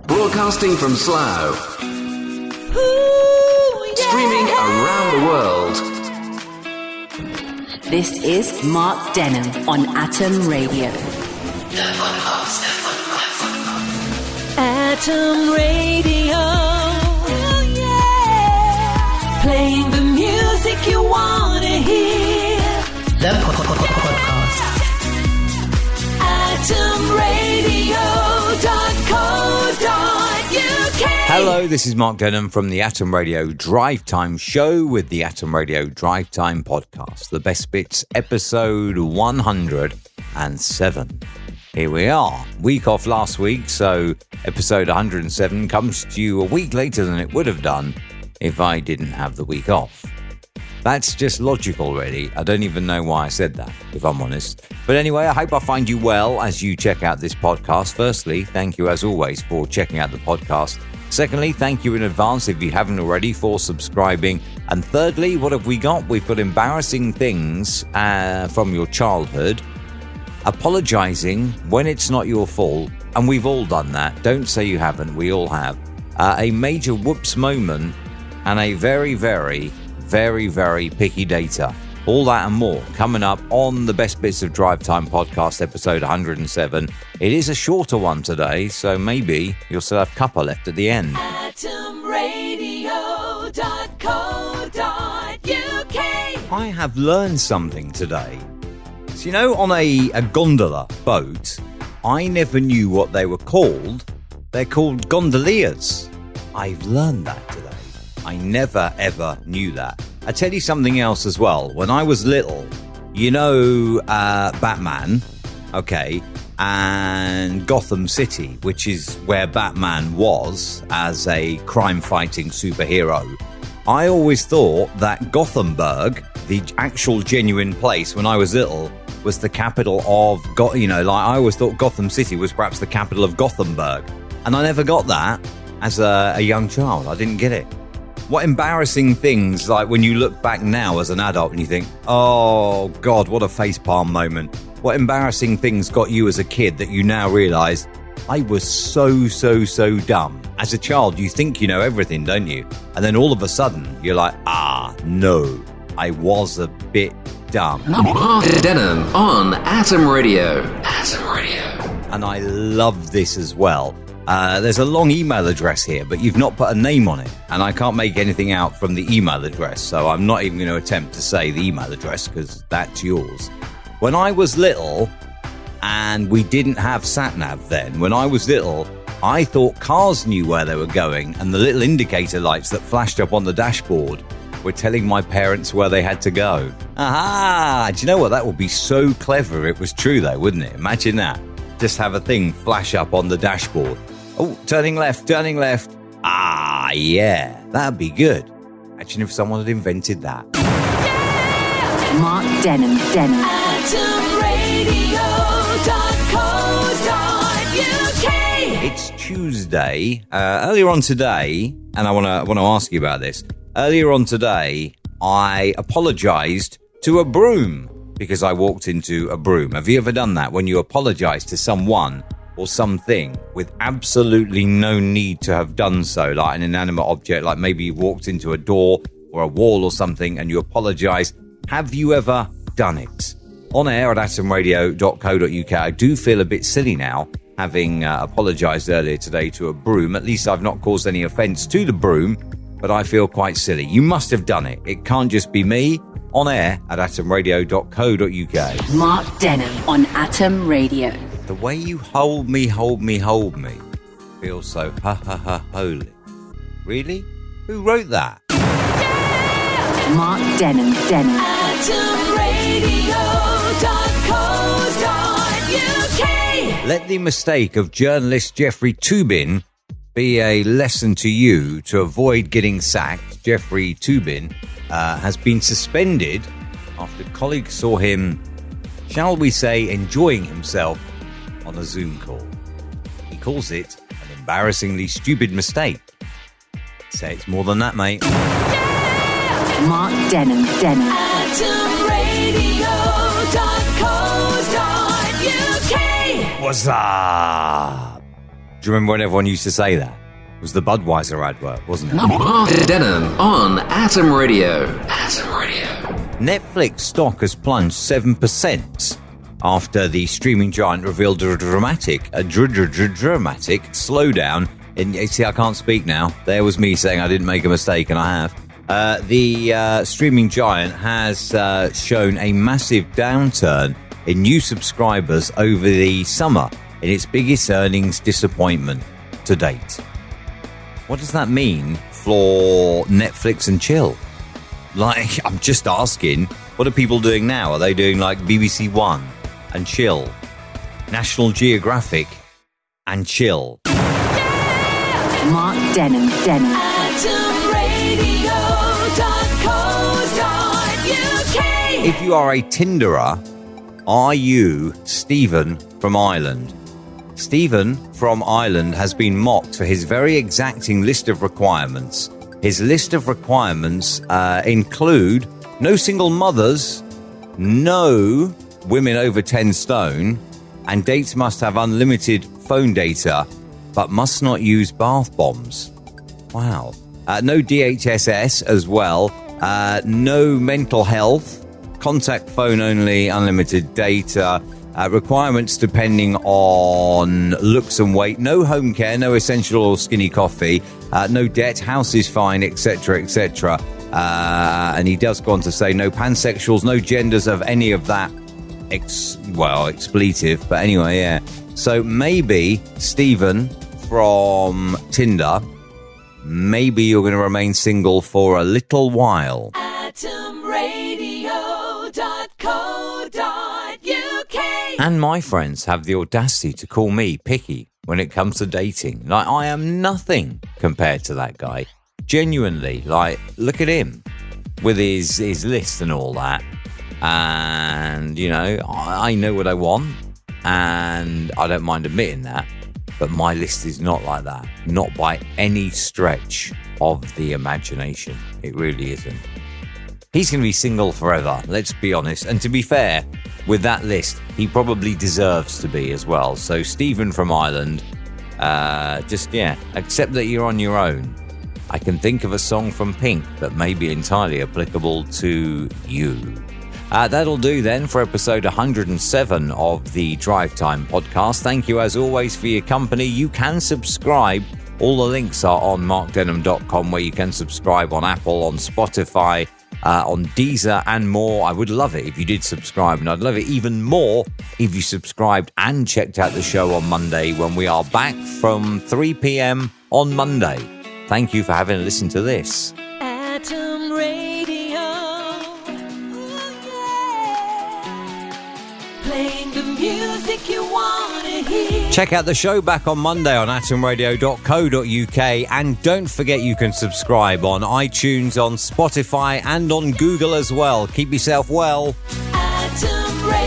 Broadcasting from Slough. Streaming around the world. This is Mark Denholm on Atom Radio. Atom Radio. Oh, yeah. Playing the music you want to hear. The podcast. AtomRadio.co.uk. Hello, this is Mark Denholm from the Atom Radio Drive Time Show with the Atom Radio Drive Time Podcast. The Best Bits, episode 107. Here we are. Week off last week, so episode 107 comes to you a week later than it would have done if I didn't have the week off. That's just logical, really. I don't even know why I said that, if I'm honest. But anyway, I hope I find you well as you check out this podcast. Firstly, thank you as always for checking out the podcast. Secondly, thank you in advance if you haven't already for subscribing. And thirdly, what have we got? We've got embarrassing things from your childhood. Apologising when it's not your fault. And we've all done that. Don't say you haven't. We all have. A major whoops moment and a very, very picky data. All that and more coming up on the Best Bits of Drive Time podcast, episode 107. It is a shorter one today, so maybe you'll still have a couple left at the end. AtomRadio.co.uk. I have learned something today. So, you know, on a gondola boat, I never knew what they were called. They're called gondoliers. I've learned that today. I never, ever knew that. I tell you something else as well. When I was little, you know, Batman, okay, and Gotham City, which is where Batman was as a crime-fighting superhero. I always thought that Gothenburg, the actual genuine place when I was little, was the capital of, I always thought Gotham City was perhaps the capital of Gothenburg. And I never got that as a young child. I didn't get it. What embarrassing things, like when you look back now as an adult and you think, oh God, what a facepalm moment. What embarrassing things got you as a kid that you now realise, I was so dumb. As a child, you think you know everything, don't you? And then all of a sudden, you're like, no, I was a bit dumb. Mark Denholm on Atom Radio. Atom Radio. And I love this as well. There's a long email address here, but you've not put a name on it, and I can't make anything out from the email address, so I'm not even going to attempt to say the email address because that's yours. When I was little, and we didn't have sat-nav then, when I was little, I thought cars knew where they were going, and the little indicator lights that flashed up on the dashboard were telling my parents where they had to go. Aha! Do you know what? That would be so clever if it was true, though, wouldn't it? Imagine that. Just have a thing flash up on the dashboard. Oh, turning left. Yeah, that'd be good. Imagine if someone had invented that. Yeah! Mark Denholm. AtomRadio.co.uk. It's Tuesday. Earlier on today, and I want to ask you about this. Earlier on today, I apologised to a broom because I walked into a broom. Have you ever done that when you apologise to someone or something with absolutely no need to have done so, like an inanimate object, like maybe you walked into a door or a wall or something and you apologise? Have you ever done it? On air at atomradio.co.uk. I do feel a bit silly now, having apologised earlier today to a broom. At least I've not caused any offence to the broom, but I feel quite silly. You must have done it. It can't just be me. On air at atomradio.co.uk. Mark Denholm on Atom Radio. The way you hold me feels so holy. Really? Who wrote that? Yeah! Mark Denholm. AtomRadio.co.uk. Let the mistake of journalist Jeffrey Toobin be a lesson to you to avoid getting sacked. Jeffrey Toobin has been suspended after colleagues saw him, shall we say, enjoying himself on a Zoom call. He calls it an embarrassingly stupid mistake. Say it's more than that, mate. Yeah! Mark Denholm. AtomRadio.co.uk. What's up? Do you remember when everyone used to say that? It was the Budweiser advert, wasn't it? Mark Denholm on Atom Radio. Atom Radio. Netflix stock has plunged 7% after the streaming giant revealed a dramatic slowdown. See, I can't speak now. There was me saying I didn't make a mistake, and I have. The streaming giant has shown a massive downturn in new subscribers over the summer in its biggest earnings disappointment to date. What does that mean for Netflix and chill? Like, I'm just asking, what are people doing now? Are they doing like BBC One and chill, National Geographic and chill? Mark Denholm. If you are a Tinderer, are you Stephen from Ireland? Stephen from Ireland has been mocked for his very exacting list of requirements. His list of requirements include no single mothers, no women over 10 stone, and dates must have unlimited phone data, but must not use bath bombs. Wow. No DHSS as well. No mental health. Contact phone only, unlimited data. Requirements depending on looks and weight. No home care, no essential or skinny coffee. No debt, house is fine, etc., etc. And he does go on to say no pansexuals, no genders of any of that expletive. But anyway, yeah. So maybe, Stephen from Tinder, maybe you're going to remain single for a little while. atomradio.co.uk. And my friends have the audacity to call me picky when it comes to dating. Like, I am nothing compared to that guy. Genuinely, like, look at him with his list and all that. And, you know, I know what I want, and I don't mind admitting that. But my list is not like that. Not by any stretch of the imagination. It really isn't. He's going to be single forever, let's be honest. And to be fair, with that list, he probably deserves to be as well. So Stephen from Ireland, accept that you're on your own. I can think of a song from Pink that may be entirely applicable to you. That'll do then for episode 107 of the Drive Time podcast. Thank you as always for your company. You can subscribe. All the links are on markdenham.com, where you can subscribe on Apple, on Spotify, on Deezer and more. I would love it if you did subscribe, and I'd love it even more if you subscribed and checked out the show on Monday when we are back from 3 p.m. on Monday. Thank you for having a listen to this. Atom Radio. Playing the music you want to hear. Check out the show back on Monday on atomradio.co.uk, and don't forget you can subscribe on iTunes, on Spotify and on Google as well. Keep yourself well. Atom Radio.